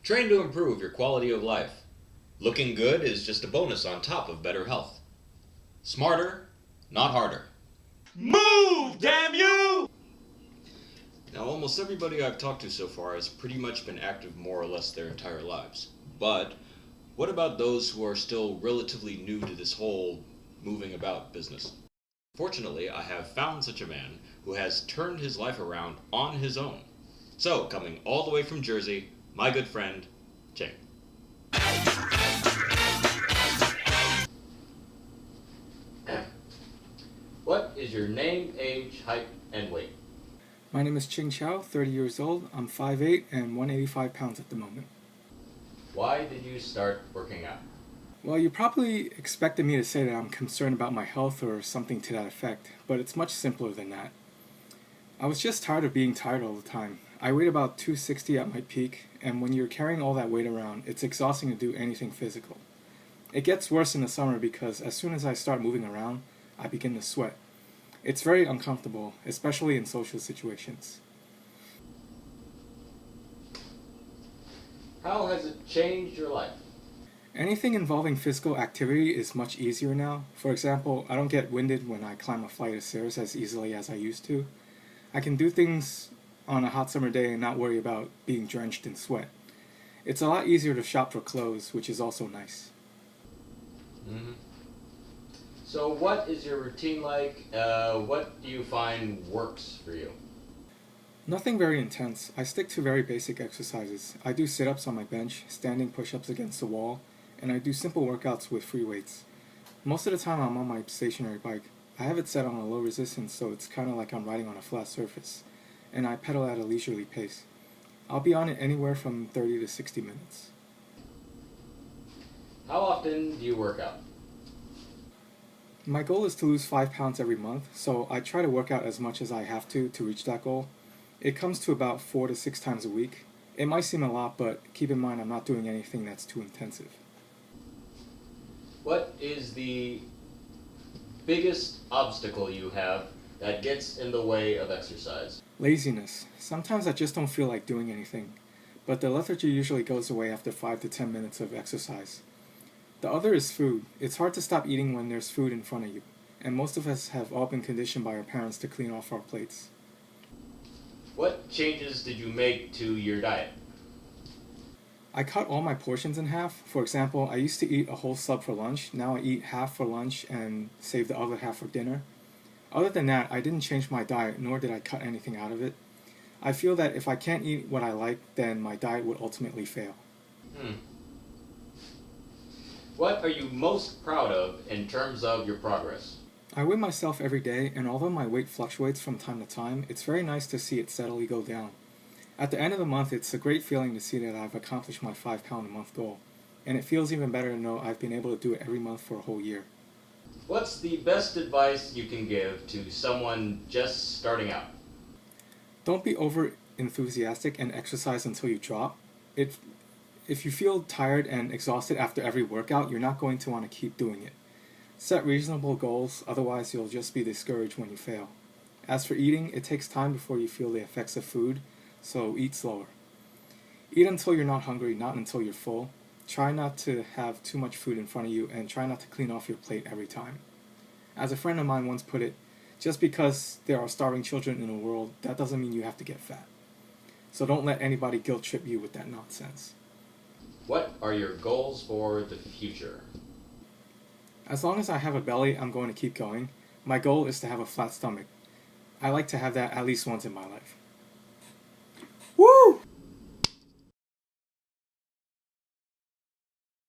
Train to improve your quality of life. Looking good is just a bonus on top of better health. Smarter, not harder. Move, damn you! Now, almost everybody I've talked to so far has pretty much been active more or less their entire lives. But what about those who are still relatively new to this whole moving about business? Fortunately, I have found such a man who has turned his life around on his own. So, coming all the way from Jersey, my good friend, Ching. What is your name, age, height, and weight? My name is Ching Chow, 30 years old. I'm 5'8" and 185 pounds at the moment. Why did you start working out? Well, you probably expected me to say that I'm concerned about my health or something to that effect, but it's much simpler than that. I was just tired of being tired all the time. I weighed about 260 at my peak, and when you're carrying all that weight around, it's exhausting to do anything physical. It gets worse in the summer because as soon as I start moving around, I begin to sweat. It's very uncomfortable, especially in social situations. How has it changed your life? Anything involving physical activity is much easier now. For example, I don't get winded when I climb a flight of stairs as easily as I used to. I can do things on a hot summer day and not worry about being drenched in sweat. It's a lot easier to shop for clothes, which is also nice. Mm-hmm. So what is your routine like? What do you find works for you? Nothing very intense. I stick to very basic exercises. I do sit-ups on my bench, standing push-ups against the wall, and I do simple workouts with free weights. Most of the time I'm on my stationary bike. I have it set on a low resistance, so it's kind of like I'm riding on a flat surface, and I pedal at a leisurely pace. I'll be on it anywhere from 30 to 60 minutes. How often do you work out? My goal is to lose 5 pounds every month, so I try to work out as much as I have to reach that goal. It comes to about 4 to 6 times a week. It might seem a lot, but keep in mind I'm not doing anything that's too intensive. What is the biggest obstacle you have that gets in the way of exercise? Laziness. Sometimes I just don't feel like doing anything, but the lethargy usually goes away after 5 to 10 minutes of exercise. The other is food. It's hard to stop eating when there's food in front of you, and most of us have all been conditioned by our parents to clean off our plates. What changes did you make to your diet? I cut all my portions in half. For example, I used to eat a whole sub for lunch. Now I eat half for lunch and save the other half for dinner. Other than that, I didn't change my diet, nor did I cut anything out of it. I feel that if I can't eat what I like, then my diet would ultimately fail. What are you most proud of in terms of your progress? I weigh myself every day, and although my weight fluctuates from time to time, it's very nice to see it steadily go down. At the end of the month, it's a great feeling to see that I've accomplished my 5 pound a month goal, and it feels even better to know I've been able to do it every month for a whole year. What's the best advice you can give to someone just starting out? Don't be over enthusiastic and exercise until you drop. If you feel tired and exhausted after every workout, you're not going to want to keep doing it. Set reasonable goals, otherwise you'll just be discouraged when you fail. As for eating, it takes time before you feel the effects of food, so eat slower. Eat until you're not hungry, not until you're full. Try not to have too much food in front of you, and try not to clean off your plate every time. As a friend of mine once put it, just because there are starving children in the world, that doesn't mean you have to get fat. So don't let anybody guilt trip you with that nonsense. What are your goals for the future? As long as I have a belly, I'm going to keep going. My goal is to have a flat stomach. I like to have that at least once in my life.